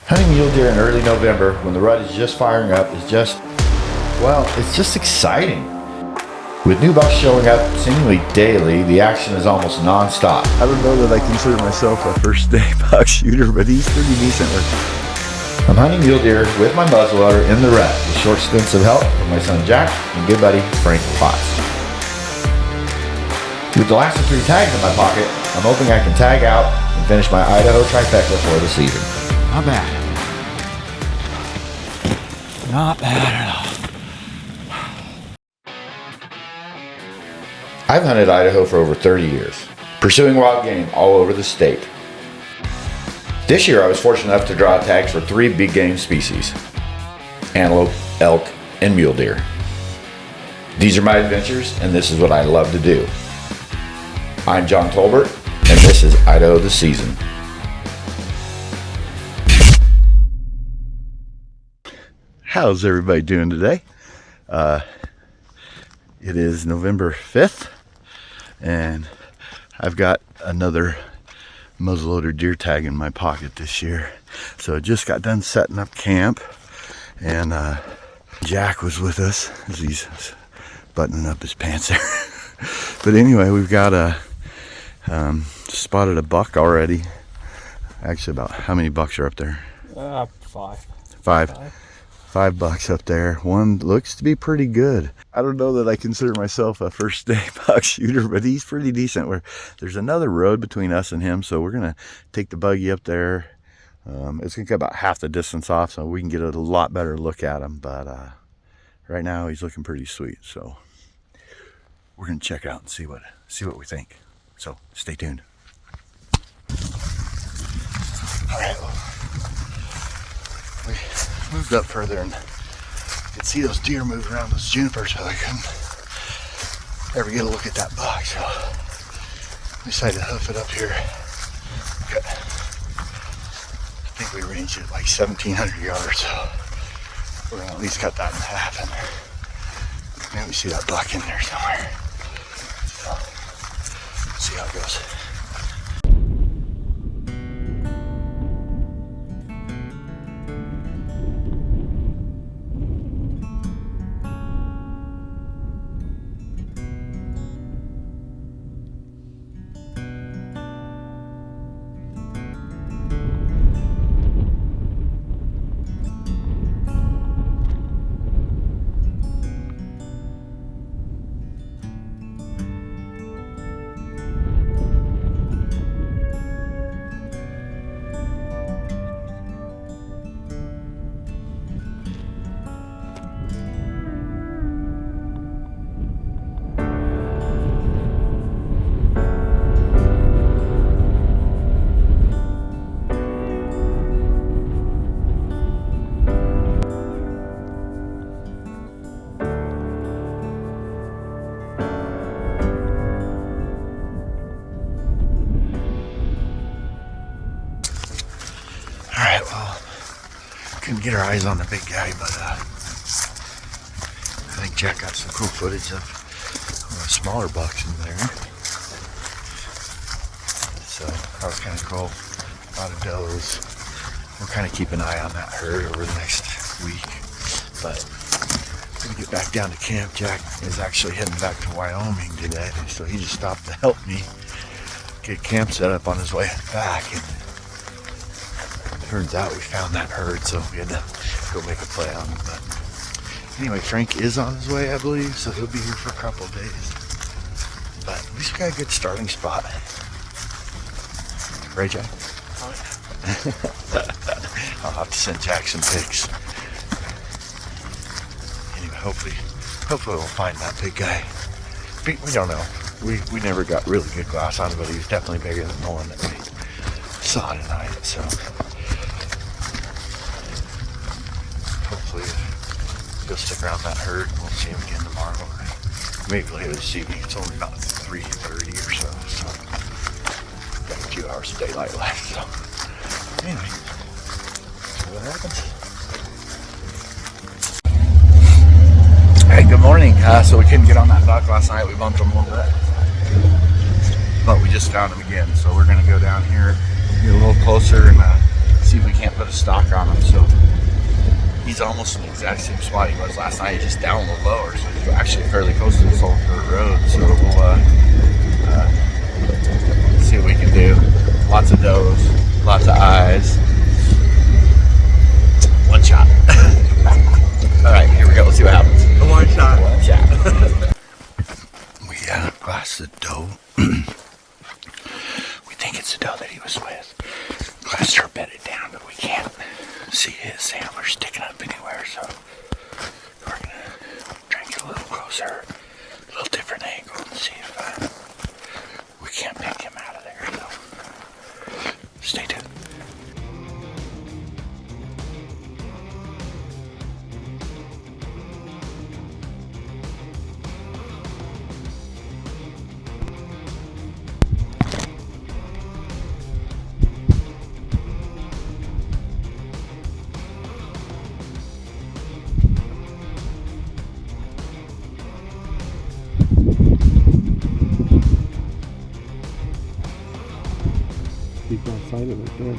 Hunting mule deer in early November when the rut is just firing up is just, well, it's just exciting. With new bucks showing up seemingly daily, the action is almost non-stop. I don't know that I consider myself a first day buck shooter, but he's pretty decent. I'm hunting mule deer with my muzzleloader in the rut with short stints of help from my son Jack and good buddy Frank Potts. With the last of 3 tags in my pocket, I'm hoping I can tag out and finish my Idaho trifecta for the season. Not bad. Not bad at all. I've hunted Idaho for over 30 years, pursuing wild game all over the state. This year I was fortunate enough to draw tags for 3 big game species: antelope, elk, and mule deer. These are my adventures, and this is what I love to do. I'm John Tolbert, and this is Idaho the Season. How's everybody doing today? It is November 5th, and I've got another muzzleloader deer tag in my pocket this year. So I just got done setting up camp, and Jack was with us as he's buttoning up his pants there. But anyway, we've got spotted a buck already. Actually, about how many bucks are up there? 5. 5 bucks up there. One looks to be pretty good. I don't know that I consider myself a first day buck shooter, but he's pretty decent. There's another road between us and him, so we're gonna take the buggy up there. It's gonna get about half the distance off, so we can get a lot better look at him. But right now he's looking pretty sweet, so we're gonna check it out and see what we think. So stay tuned. All right. We moved up further and you could see those deer move around those junipers, so I couldn't ever get a look at that buck, so we decided to hoof it up here. I think we ranged it like 1,700 yards, so we're gonna at least cut that in half, and maybe we see that buck in there somewhere. So let's see how it goes. Couldn't get our eyes on the big guy, but I think Jack got some cool footage of smaller bucks in there. So that was kind of cool. A lot of does. We'll kind of keep an eye on that herd over the next week. But when we get back down to camp, Jack is actually heading back to Wyoming today, so he just stopped to help me get camp set up on his way back. And turns out we found that herd, so we had to go make a play on him. But anyway, Frank is on his way, I believe, so he'll be here for a couple of days. But at least we got a good starting spot. Right, Jack? Oh, yeah. I'll have to send Jack some pics. Anyway, hopefully we'll find that big guy. We don't know. We never got really good glass on him, but he was definitely bigger than the one that we saw tonight, so hopefully he'll stick around that herd and we'll see him again tomorrow, or maybe later this evening. It's only about 3:30 or so got a few hours of daylight left, so anyway, see what happens. Hey, good morning. So we couldn't get on that buck last night. We bumped him a little bit, but we just found him again, so we're gonna go down here, get a little closer, and see if we can't put a stock on him. So he's almost in the exact same spot he was last night. He's just down a little lower, so he's actually fairly close to this old dirt road. So we'll see what we can do. Lots of does, lots of eyes. One shot. All right, here we go. Let's see what happens. One shot. One shot. We glassed the doe. We think it's the doe that he was with. Glassed her bedded down, but we can't see his antlers sticking up anywhere, so we're gonna try and get a little closer, a little different angle, and see if we can't pick him out of there. So stay tuned. He's outside of it there.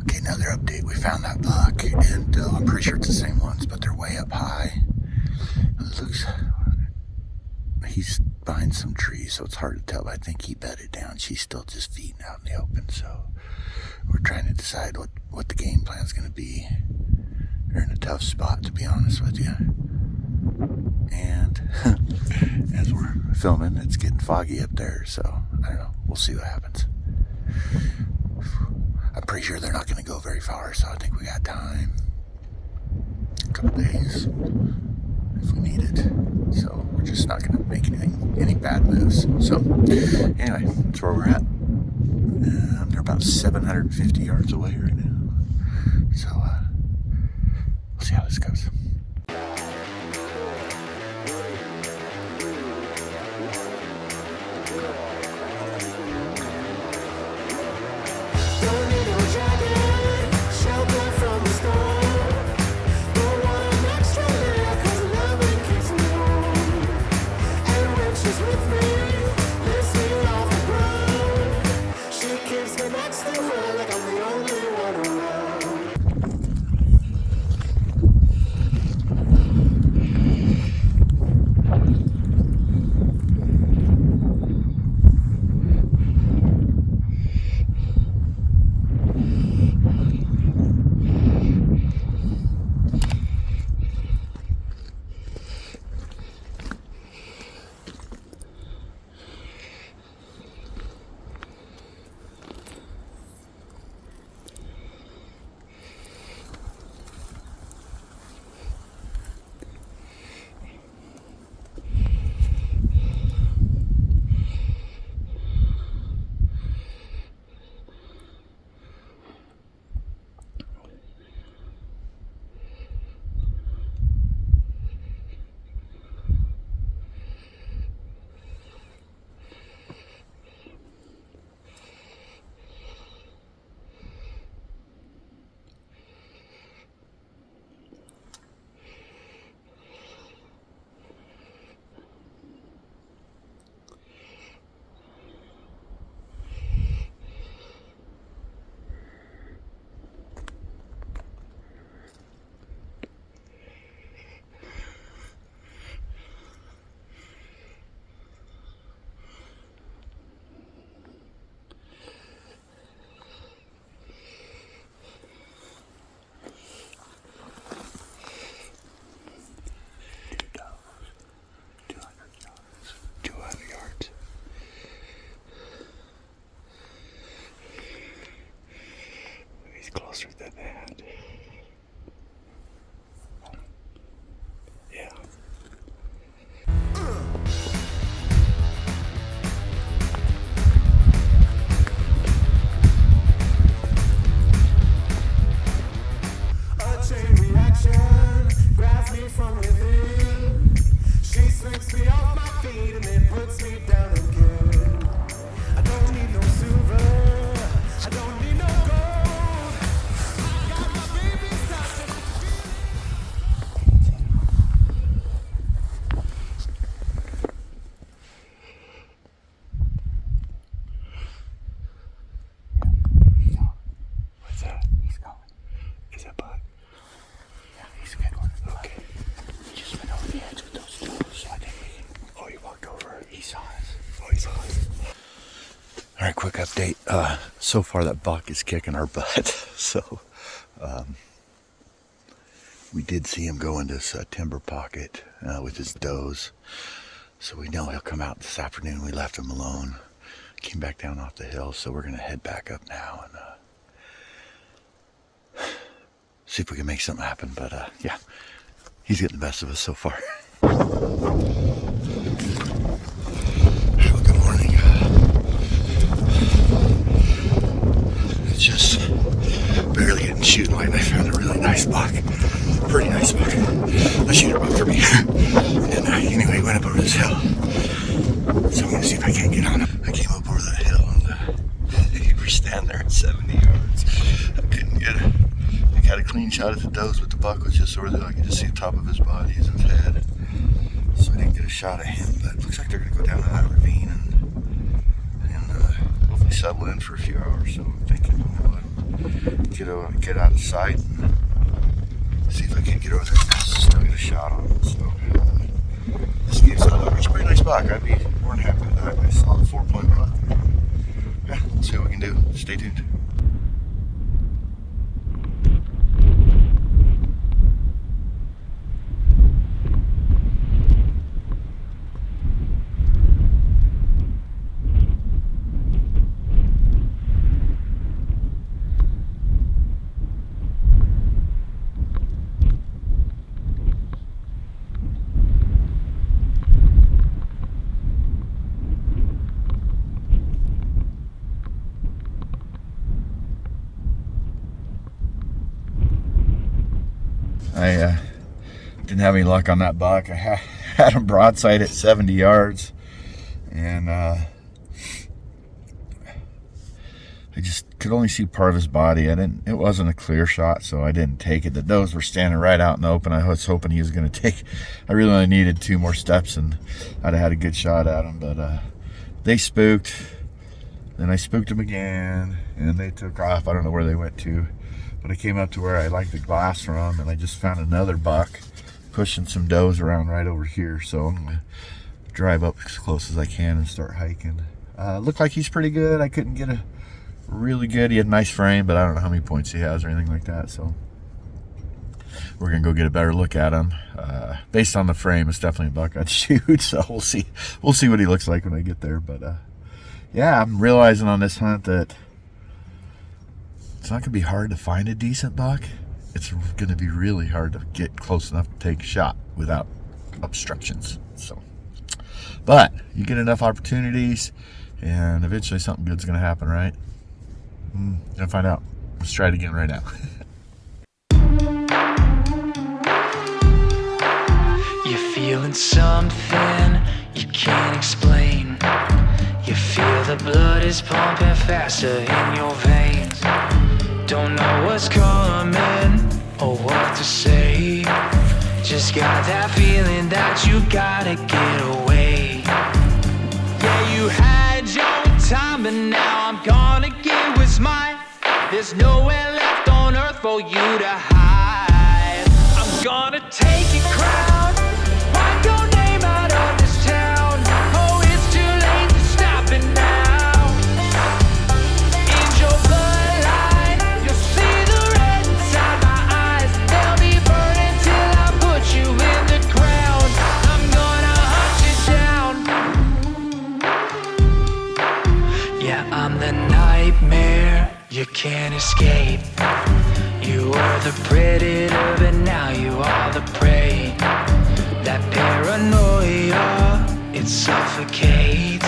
Okay, another update. We found that buck, and I'm pretty sure it's the same ones, but they're way up high. It looks, he's behind some trees, so it's hard to tell, but I think he bedded down. She's still just feeding out in the open, so we're trying to decide what the game plan is going to be. They're in a tough spot, to be honest with you. And as we're filming, it's getting foggy up there, so I don't know. We'll see what happens. I'm pretty sure they're not going to go very far, so I think we got time. A couple days if we need it. So we're just not going to make any bad moves. So anyway, that's where we're at. They're about 750 yards away right now. So we'll see how this goes. quick update. So far that buck is kicking our butt. So we did see him go into this timber pocket with his does. So we know he'll come out this afternoon. We left him alone. Came back down off the hill. So we're going to head back up now and see if we can make something happen. But yeah, he's getting the best of us so far. Good morning. It's just barely getting shooting light. I found a really nice buck. Pretty nice buck. A shooter buck for me. And anyway, he went up over this hill. So I'm going to see if I can't get on him. I came up over that hill and he was standing there at 70 yards. I couldn't get it. I got a clean shot at the does, but the buck was just over there. I could just see the top of his body and his head. So I didn't get a shot at him, but it looks like they're going to go down to that ravine and hopefully settle in for a few hours. So I'm thinking, get out of sight and see if I can't get over there. Still get a shot on him. So this gives a pretty nice buck. I'd be more than happy with that. I saw the 4-point buck. Yeah, let's see what we can do. Stay tuned. I didn't have any luck on that buck. I had him broadside at 70 yards, and I just could only see part of his body. It wasn't a clear shot, so I didn't take it. The does were standing right out in the open. I was hoping he was going to take. I really only needed 2 more steps, and I'd have had a good shot at him. But they spooked. Then I spooked them again, and they took off. I don't know where they went to. But I came up to where I like the glass from, and I just found another buck pushing some does around right over here. So I'm going to drive up as close as I can and start hiking. Looked like he's pretty good. I couldn't get a really good. He had a nice frame, but I don't know how many points he has or anything like that. So we're going to go get a better look at him. Based on the frame, it's definitely a buck I'd shoot. So we'll see what he looks like when I get there. But yeah, I'm realizing on this hunt that it's not going to be hard to find a decent buck. It's going to be really hard to get close enough to take a shot without obstructions. So, but you get enough opportunities, and eventually something good's going to happen, right? Gonna find out. Let's try it again right now. You're feeling something you can't explain. You feel the blood is pumping faster in your veins. Don't know what's coming or what to say. Just got that feeling that you gotta get away. Yeah, you had your time, but now I'm gonna get what's mine. There's nowhere left on earth for you to hide. I'm gonna take your crown, write your name out of this town. Oh, it's too late to stop it now. In your bloodline, you'll see the red inside my eyes. They'll be burning till I put you in the ground. I'm gonna hunt you down. Yeah, I'm the nightmare you can't escape. You were the predator, but now you are the prey. That paranoia, it suffocates.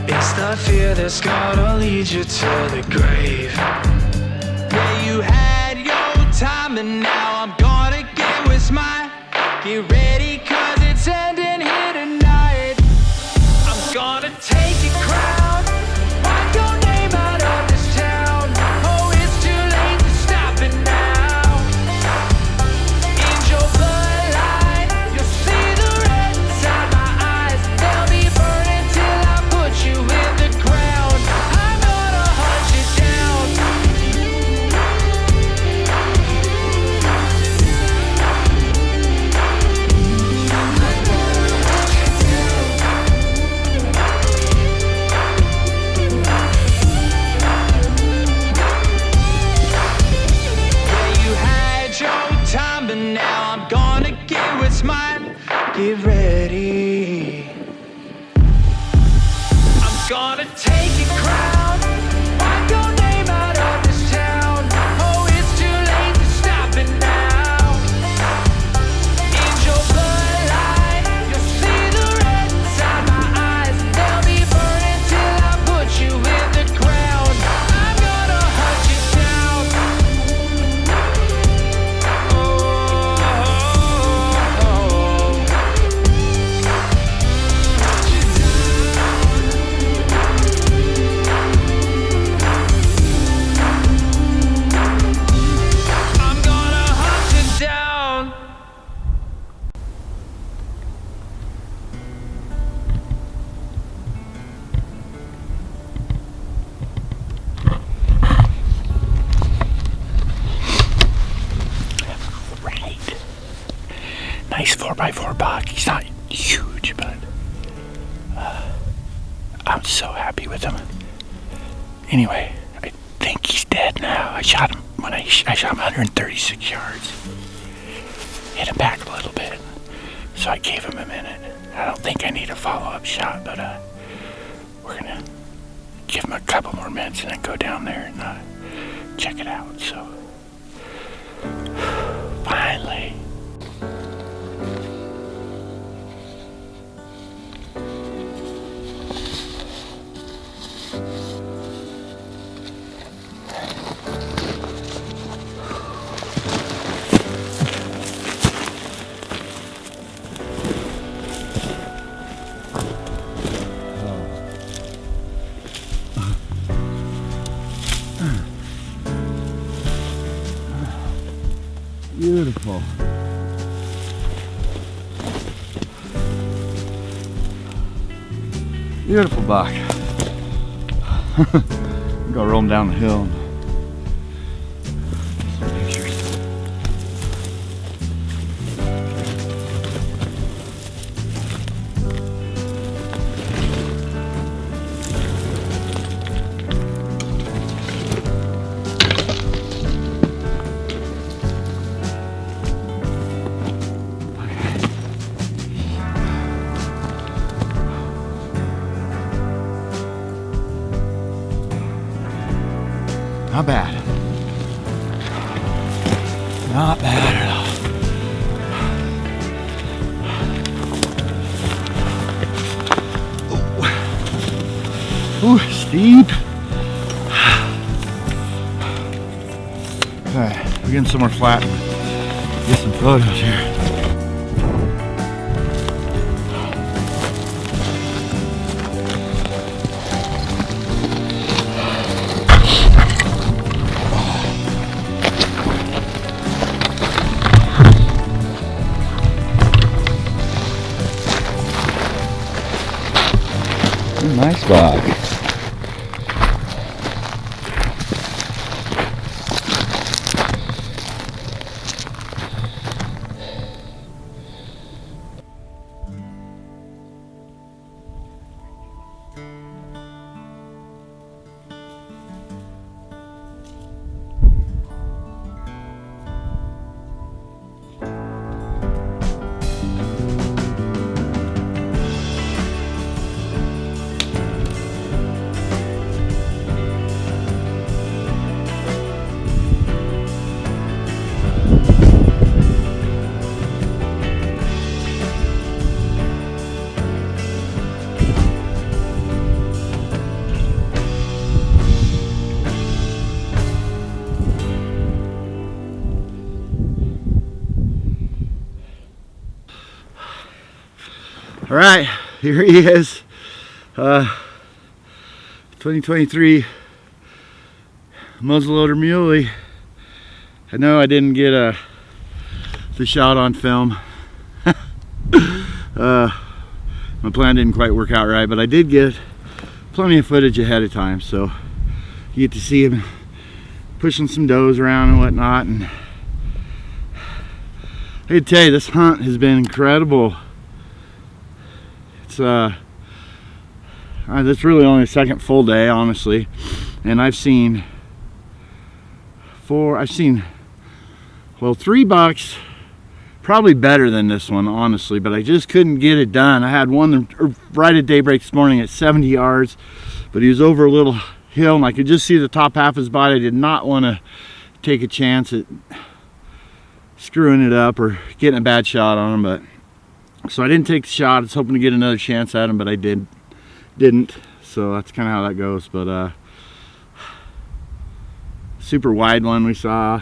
It's the fear that's gonna lead you to the grave. Yeah, you had your time, and now I'm gonna get what's mine. Get ready, cause it's ending here tonight. I'm gonna take your crown, write your name out of this town. Oh, it's too late to stop it now. In your bloodline, you'll see the red inside my eyes. They'll be burning till I put you in the ground. I'm gonna hunt you down. be ready. I'm gonna take your crown, wipe your name out of this town. Oh, it's too late to stop it now. In your bloodline, you'll see the red inside my eyes. They'll be burning till I put you in the ground. I'm gonna hunt you down. I'm gonna hunt you down. Right. Nice 4x4 buck. He's not huge, but I'm so happy with him. Anyway, I think he's dead now. I shot him when I shot him 136 yards. Hit him back a little bit, so I gave him a minute. I don't think I need a follow-up shot, but we're gonna give him a couple more minutes and then go down there and check it out. So finally. Beautiful. Beautiful buck. Go rolling down the hill. Some pictures. Not bad. Not bad at all. Ooh, steep. Okay, we're getting somewhere flat. Get some photos here. Nice buck. All right, here he is. 2023 muzzleloader muley. I know I didn't get the shot on film. My plan didn't quite work out right, but I did get plenty of footage ahead of time, so you get to see him pushing some does around and whatnot. And I can tell you, this hunt has been incredible. That's really only the second full day, honestly, and I've seen 3 bucks Probably better than this one, honestly, but I just couldn't get it done. I had one right at daybreak this morning at 70 yards, but he was over a little hill and I could just see the top half of his body. I did not want to take a chance at screwing it up or getting a bad shot on him, but so I didn't take the shot. I was hoping to get another chance at him, but I didn't. So that's kind of how that goes. But super wide one we saw.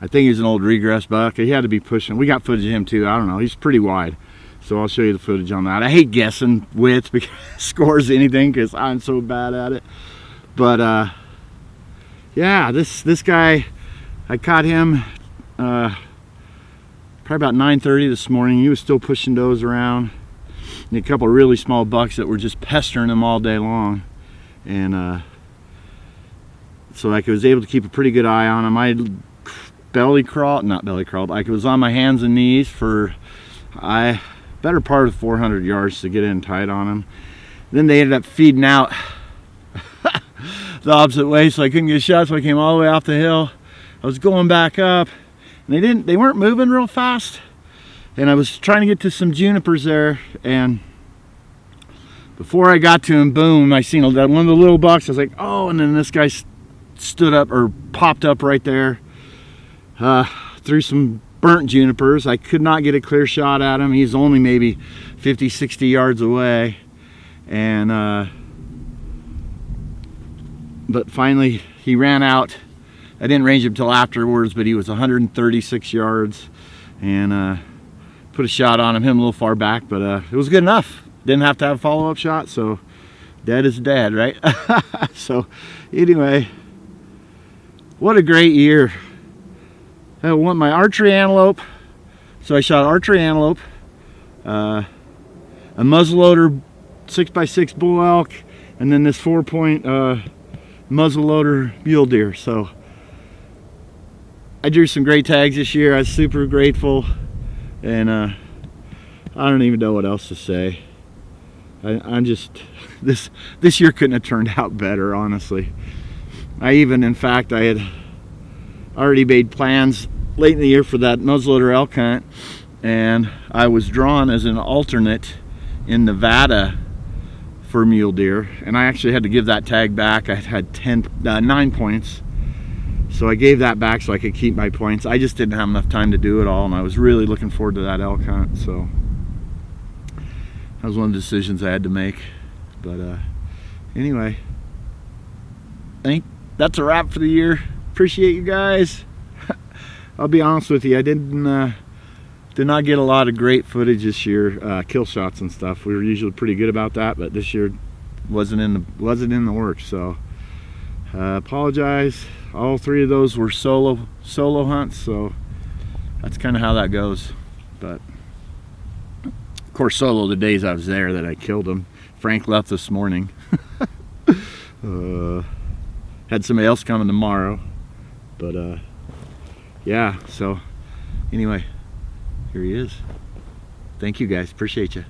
I think he's an old regress buck. He had to be pushing. We got footage of him too. I don't know. He's pretty wide. So I'll show you the footage on that. I hate guessing width because scores anything because I'm so bad at it. But yeah, this guy, I caught him probably about 9:30 this morning. He was still pushing does around. And a couple of really small bucks that were just pestering him all day long. And so like I was able to keep a pretty good eye on him. I not belly crawled, like it was on my hands and knees for better part of 400 yards to get in tight on him. Then they ended up feeding out the opposite way, so I couldn't get a shot, so I came all the way off the hill. I was going back up and they weren't moving real fast, and I was trying to get to some junipers there, and before I got to him, boom, I seen one of the little bucks. I was like, oh, and then this guy stood up or popped up right there through some burnt junipers. I could not get a clear shot at him. He's only maybe 50, 60 yards away, and but finally he ran out. I didn't range him till afterwards, but he was 136 yards, and put a shot on him a little far back, but it was good enough. Didn't have to have a follow-up shot, so dead is dead, right? So anyway, what a great year. I want my archery antelope, so I shot archery antelope, a muzzleloader 6x6 bull elk, and then this 4-point muzzleloader mule deer. So I drew some great tags this year. I was super grateful, and I don't even know what else to say. I'm just this year couldn't have turned out better, honestly. In fact, I had already made plans late in the year for that muzzleloader elk hunt, and I was drawn as an alternate in Nevada for mule deer, and I actually had to give that tag back. I had 9 points, so I gave that back so I could keep my points. I just didn't have enough time to do it all, and I was really looking forward to that elk hunt, so that was one of the decisions I had to make. But anyway, I think that's a wrap for the year. Appreciate you guys. I'll be honest with you, I did not get a lot of great footage this year, kill shots and stuff. We were usually pretty good about that, but this year wasn't in the works. So apologize. All 3 of those were solo hunts, so that's kind of how that goes. But of course, solo the days I was there that I killed them. Frank left this morning. Had somebody else coming tomorrow, but yeah, so anyway, here he is. Thank you guys, appreciate you.